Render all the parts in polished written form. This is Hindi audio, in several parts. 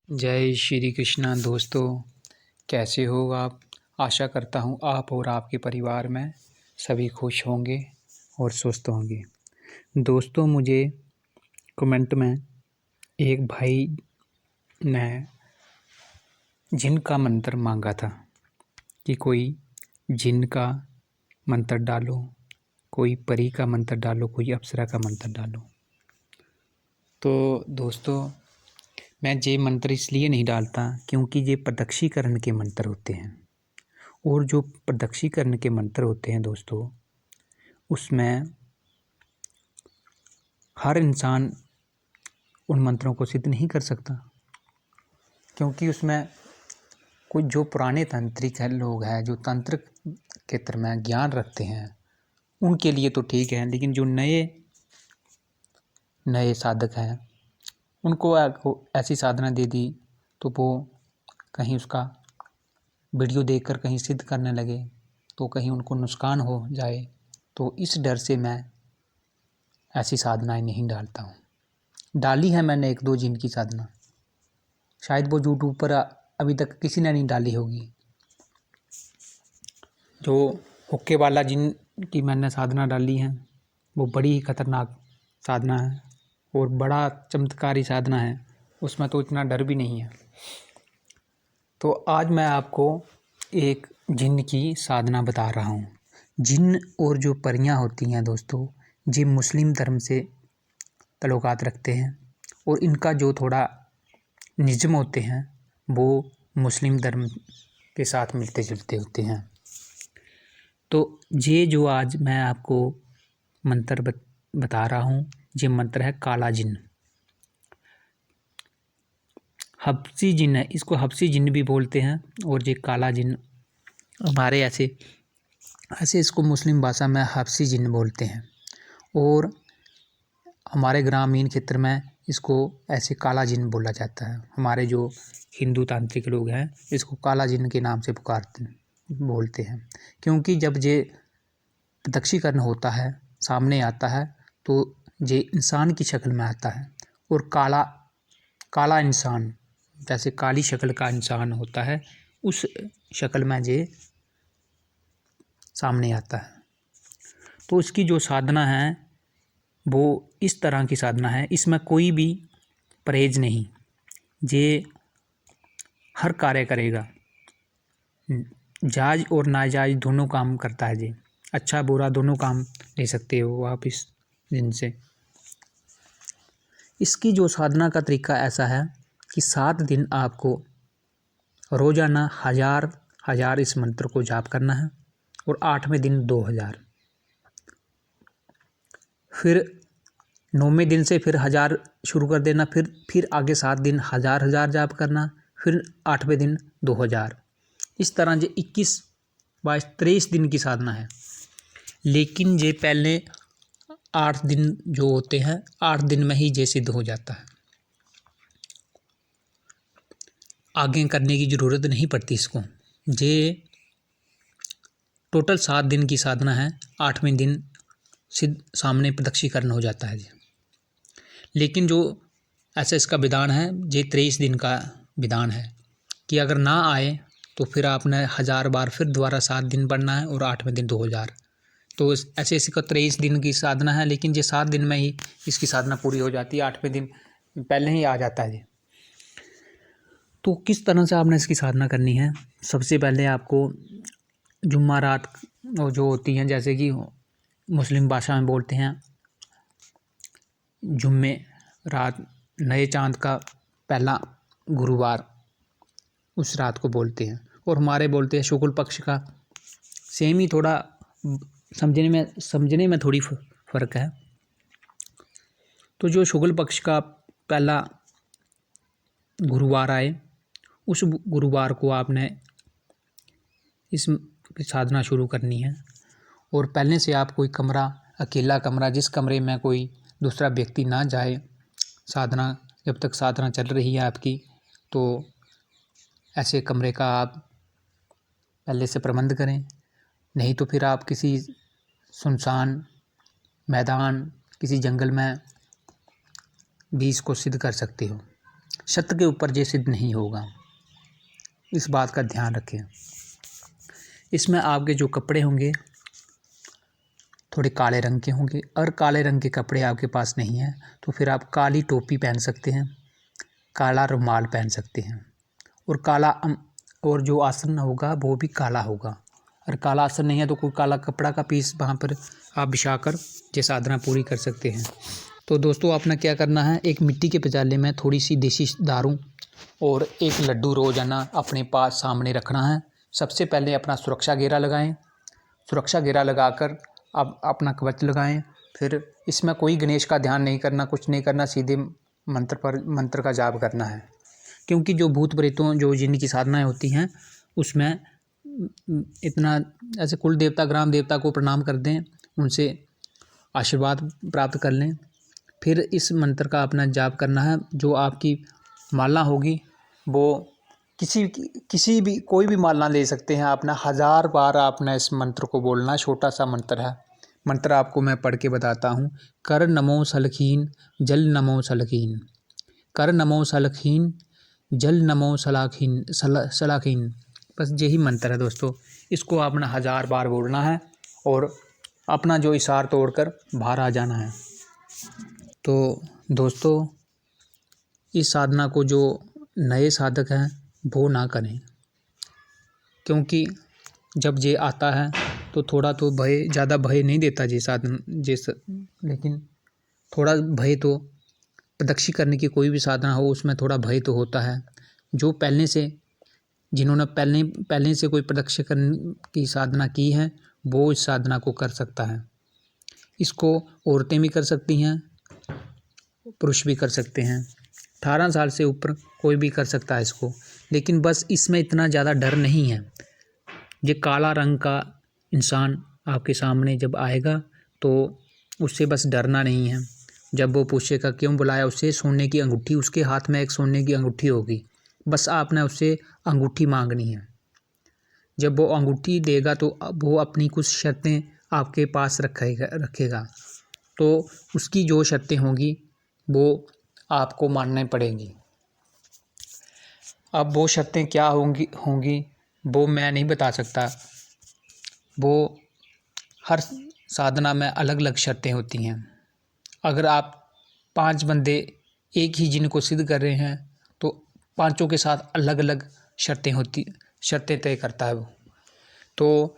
जय श्री कृष्णा दोस्तों, कैसे हो आप। आशा करता हूँ आप और आपके परिवार में सभी खुश होंगे और स्वस्थ होंगे। दोस्तों, मुझे कमेंट में एक भाई ने जिन का मंत्र मांगा था कि कोई जिन का मंत्र डालो, कोई परी का मंत्र डालो, कोई अप्सरा का मंत्र डालो। तो दोस्तों, मैं ये मंत्र इसलिए नहीं डालता क्योंकि ये प्रदक्षीकरण के मंत्र होते हैं, और जो प्रदक्षीकरण के मंत्र होते हैं दोस्तों, उसमें हर इंसान उन मंत्रों को सिद्ध नहीं कर सकता, क्योंकि उसमें कुछ जो पुराने तांत्रिक लोग हैं, जो तंत्र क्षेत्र में ज्ञान रखते हैं, उनके लिए तो ठीक है, लेकिन जो नए साधक हैं, उनको ऐसी साधना दे दी तो वो कहीं उसका वीडियो देखकर कहीं सिद्ध करने लगे तो कहीं उनको नुकसान हो जाए। तो इस डर से मैं ऐसी साधनाएं नहीं डालता हूँ। डाली है मैंने एक दो जिन की साधना, शायद वो यूट्यूब पर अभी तक किसी ने नहीं डाली होगी। जो हुक्के वाला जिन की मैंने साधना डाली है, वो बड़ी ही खतरनाक साधना है और बड़ा चमत्कारी साधना है, उसमें तो इतना डर भी नहीं है। तो आज मैं आपको एक जिन की साधना बता रहा हूँ। जिन और जो परियां होती हैं दोस्तों, ये मुस्लिम धर्म से ताल्लुकात रखते हैं, और इनका जो थोड़ा निज़्म होते हैं वो मुस्लिम धर्म के साथ मिलते जुलते होते हैं। तो ये जो आज मैं आपको मंत्र बता रहा हूँ, ये मंत्र है काला जिन। हब्सी जिन है, इसको हब्सी जिन भी बोलते हैं, और ये काला जिन हमारे ऐसे इसको मुस्लिम भाषा में हब्सी जिन बोलते हैं, और हमारे ग्रामीण क्षेत्र में इसको ऐसे काला जिन बोला जाता है। हमारे जो हिंदू तांत्रिक लोग हैं इसको काला जिन के नाम से बोलते हैं, क्योंकि जब ये प्रदक्षीकरण होता है, सामने आता है, तो ये इंसान की शक्ल में आता है, और काला इंसान, जैसे काली शक्ल का इंसान होता है, उस शक्ल में ये सामने आता है। तो इसकी जो साधना है वो इस तरह की साधना है, इसमें कोई भी परहेज नहीं, ये हर कार्य करेगा, जायज़ और नाजायज़ दोनों काम करता है। ये अच्छा बुरा दोनों काम ले सकते हो आप इस जिन से। इसकी जो साधना का तरीका ऐसा है कि 7 दिन आपको रोज़ाना हजार इस मंत्र को जाप करना है, और 8वें दिन 2000, फिर 9वें दिन से फिर 1000 शुरू कर देना, फिर आगे 7 दिन 1000 जाप करना, फिर 8वें दिन 2000। इस तरह ये 21, 22, 23 दिन की साधना है। लेकिन ये पहले 8 दिन जो होते हैं, 8 दिन में ही ये सिद्ध हो जाता है, आगे करने की ज़रूरत नहीं पड़ती इसको। ये टोटल 7 दिन की साधना है, 8वें दिन सिद्ध सामने प्रदक्षीकरण हो जाता है। लेकिन जो ऐसा इसका विधान है, ये 23 दिन का विधान है कि अगर ना आए तो फिर आपने 1000 बार फिर दोबारा 7 दिन पढ़ना है, और 8वें दिन 2000। तो ऐसे इसका 23 दिन की साधना है, लेकिन ये 7 दिन में ही इसकी साधना पूरी हो जाती है, 8वें दिन पहले ही आ जाता है ये। तो किस तरह से आपने इसकी साधना करनी है? सबसे पहले आपको जुम्मा रात जो होती हैं, जैसे कि मुस्लिम भाषा में बोलते हैं जुम्मे रात, नए चांद का पहला गुरुवार, उस रात को बोलते हैं, और हमारे बोलते हैं शुक्ल पक्ष का। सेम ही, थोड़ा समझने में थोड़ी फ़र्क है। तो जो शुक्ल पक्ष का पहला गुरुवार आए, उस गुरुवार को आपने इस साधना शुरू करनी है। और पहले से आप कोई कमरा, अकेला कमरा, जिस कमरे में कोई दूसरा व्यक्ति ना जाए, साधना जब तक साधना चल रही है आपकी, तो ऐसे कमरे का आप पहले से प्रबंध करें। नहीं तो फिर आप किसी सुनसान मैदान, किसी जंगल में भी इसको सिद्ध कर सकते हो। शत के ऊपर ये सिद्ध नहीं होगा। इस बात का ध्यान रखें। इसमें आपके जो कपड़े होंगे थोड़े काले रंग के होंगे। अगर काले रंग के कपड़े आपके पास नहीं हैं तो फिर आप काली टोपी पहन सकते हैं, काला रुमाल पहन सकते हैं और और जो आसन होगा वो भी काला होगा। अगर काला आसन नहीं है तो कोई काला कपड़ा का पीस वहाँ पर आप बिछाकर ये साधना पूरी कर सकते हैं। तो दोस्तों आपने क्या करना है, एक मिट्टी के प्याले में थोड़ी सी देसी दारू और एक लड्डू रोजाना अपने पास सामने रखना है। सबसे पहले अपना सुरक्षा घेरा लगाएं। सुरक्षा घेरा लगाकर अब अपना कवच लगाएं। फिर इसमें कोई गणेश का ध्यान नहीं करना, कुछ नहीं करना, सीधे मंत्र का जाप करना है। क्योंकि जो भूत प्रेतों जो जिनकी साधनाएं होती हैं उसमें इतना ऐसे कुल देवता ग्राम देवता को प्रणाम कर दें, उनसे आशीर्वाद प्राप्त कर लें। फिर इस मंत्र का अपना जाप करना है। जो आपकी माला होगी वो किसी भी कोई भी माला ले सकते हैं। आपने 1000 बार आपने इस मंत्र को बोलना है। छोटा सा मंत्र है। मंत्र आपको मैं पढ़ के बताता हूँ। कर नमो सलखीन जल नमो सलखीन, कर नमो सलखीन जल नमो सलाखीन। बस यही मंत्र है दोस्तों। इसको आपने 1000 बार बोलना है और अपना जो इशार तोड़कर बाहर आ जाना है। तो दोस्तों इस साधना को जो नए साधक हैं वो ना करें, क्योंकि जब ये आता है तो थोड़ा तो भय, ज़्यादा भय नहीं देता ये साधन लेकिन थोड़ा भय तो प्रदक्षिण करने की कोई भी साधना हो उसमें थोड़ा भय तो होता है। जो जिन्होंने पहले से कोई प्रदक्षिण करने की साधना की है वो इस साधना को कर सकता है। इसको औरतें भी कर सकती हैं, पुरुष भी कर सकते हैं। 18 साल से ऊपर कोई भी कर सकता है इसको। लेकिन बस इसमें इतना ज़्यादा डर नहीं है। ये काला रंग का इंसान आपके सामने जब आएगा तो उससे बस डरना नहीं है। जब वो पूछेगा क्यों बुलाया, उससे सोने की अंगूठी, उसके हाथ में एक सोने की अंगूठी होगी, बस आपने उससे अंगूठी मांगनी है। जब वो अंगूठी देगा तो वो अपनी कुछ शर्तें आपके पास रखेगा। तो उसकी जो शर्तें होंगी वो आपको माननी पड़ेंगी। अब वो शर्तें क्या होंगी वो मैं नहीं बता सकता। वो हर साधना में अलग अलग शर्तें होती हैं। अगर आप 5 बंदे एक ही जिन को सिद्ध कर रहे हैं तो पांचों के साथ अलग अलग शर्तें तय करता है वो। तो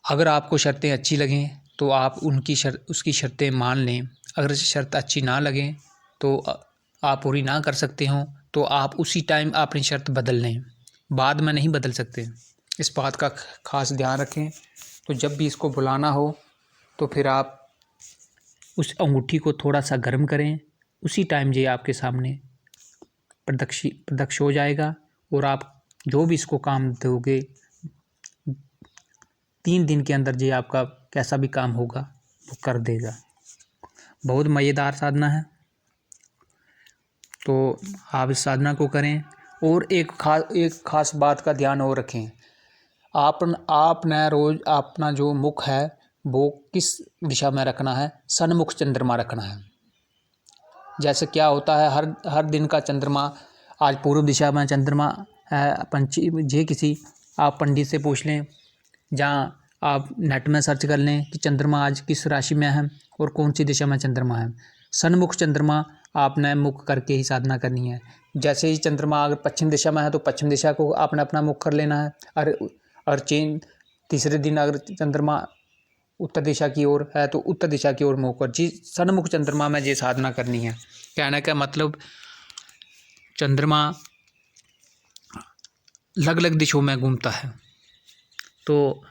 अगर आपको शर्तें अच्छी लगें तो आप उसकी शर्तें मान लें। अगर शर्त अच्छी ना लगें तो आप पूरी ना कर सकते हो तो आप उसी टाइम अपनी शर्त बदल लें, बाद में नहीं बदल सकते। इस बात का खास ध्यान रखें। तो जब भी इसको बुलाना हो तो फिर आप उस अंगूठी को थोड़ा सा गर्म करें, उसी टाइम ये आपके सामने प्रत्यक्ष हो जाएगा और आप जो भी इसको काम दोगे 3 दिन के अंदर ये आपका कैसा भी काम होगा वो कर देगा। बहुत मज़ेदार साधना है। तो आप इस साधना को करें। और एक खास बात का ध्यान और रखें। आपने रोज़ अपना जो मुख है वो किस दिशा में रखना है, सन्मुख चंद्रमा रखना है। जैसे क्या होता है हर दिन का चंद्रमा, आज पूर्व दिशा में चंद्रमा है, किसी आप पंडित से पूछ लें, जहाँ आप नेट में सर्च कर लें कि चंद्रमा आज किस राशि में है और कौन सी दिशा में चंद्रमा है। सन्मुख चंद्रमा आपने मुख करके ही साधना करनी है। जैसे ही चंद्रमा अगर पश्चिम दिशा में है तो पश्चिम दिशा को आपने अपना मुख कर लेना है। और तीसरे दिन अगर चंद्रमा उत्तर दिशा की ओर है तो उत्तर दिशा की ओर मुँह कर जी सन्मुख चंद्रमा में ये साधना करनी है। कहने का मतलब चंद्रमा अलग अलग दिशाओं में घूमता है। तो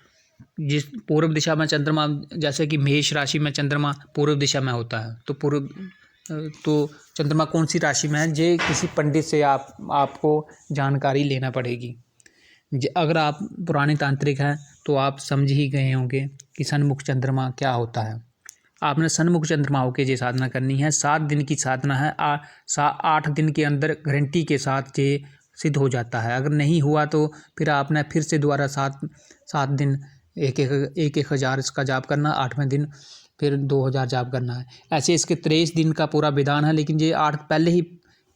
जिस पूर्व दिशा में चंद्रमा, जैसे कि मेष राशि में चंद्रमा पूर्व दिशा में होता है तो चंद्रमा कौन सी राशि में है ये किसी पंडित से आपको जानकारी लेना पड़ेगी। अगर आप पुराने तांत्रिक हैं तो आप समझ ही गए होंगे कि सन्मुख चंद्रमा क्या होता है। आपने सन्मुख चंद्रमा होकर ये साधना करनी है। 7 दिन की साधना है। 8 दिन के अंदर गारंटी के साथ ये सिद्ध हो जाता है। अगर नहीं हुआ तो फिर आपने फिर से दोबारा 7 दिन एक हज़ार इसका जाप करना, 8वें दिन फिर 2000 जाप करना है। ऐसे इसके 23 दिन का पूरा विधान है। लेकिन ये 8 पहले ही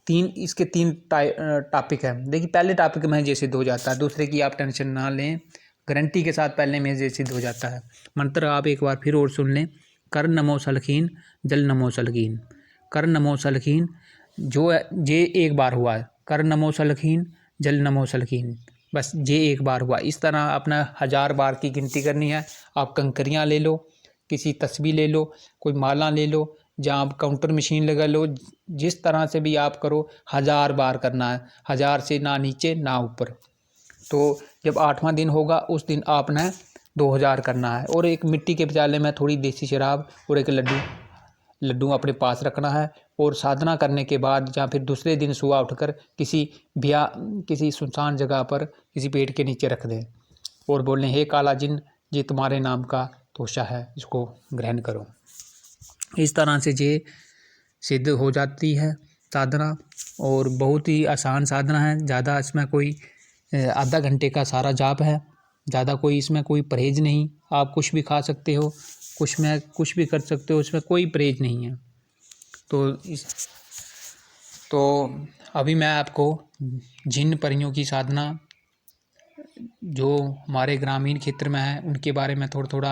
तीन इसके तीन टॉपिक हैं। देखिए पहले टॉपिक में जय सिद्ध हो जाता है, दूसरे की आप टेंशन ना लें, गारंटी के साथ पहले में जय सिद्ध हो जाता है। मंत्र आप एक बार फिर और सुन लें। कर नमो सलखीन जल नमो सलखीन, कर नमो सलखीन, जो जे एक बार हुआ है, कर नमो सलखीन जल नमो सलखीन, बस जे एक बार हुआ। इस तरह अपना 1000 बार की गिनती करनी है। आप कंकरियाँ ले लो, किसी तस्बीह ले लो, कोई माला ले लो, जहाँ आप काउंटर मशीन लगा लो, जिस तरह से भी आप करो 1000 बार करना है, 1000 से ना नीचे ना ऊपर। तो जब 8वां दिन होगा उस दिन आपने 2000 करना है। और एक मिट्टी के प्याले में थोड़ी देसी शराब और एक लड्डू अपने पास रखना है। और साधना करने के बाद या फिर दूसरे दिन सुबह उठकर किसी सुनसान जगह पर किसी पेड़ के नीचे रख दें और बोलें, हे काला जिन, ये तुम्हारे नाम का तोशा है, इसको ग्रहण करो। इस तरह से ये सिद्ध हो जाती है साधना, और बहुत ही आसान साधना है। ज़्यादा इसमें कोई आधा घंटे का सारा जाप है, ज़्यादा कोई इसमें कोई परहेज नहीं। आप कुछ भी खा सकते हो, कुछ भी कर सकते हो, इसमें कोई परहेज नहीं है। तो अभी मैं आपको जिन परियों की साधना जो हमारे ग्रामीण क्षेत्र में है उनके बारे में थोड़ा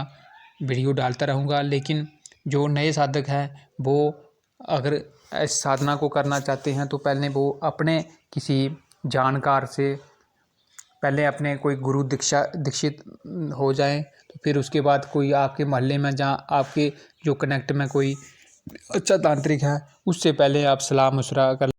वीडियो डालता रहूँगा। लेकिन जो नए साधक हैं वो अगर इस साधना को करना चाहते हैं तो पहले वो अपने किसी जानकार से पहले अपने कोई गुरु दीक्षित हो जाएं, तो फिर उसके बाद कोई आपके मोहल्ले में जहाँ आपके जो कनेक्ट में कोई अच्छा तांत्रिक है उससे पहले आप सलाह मशवरा कर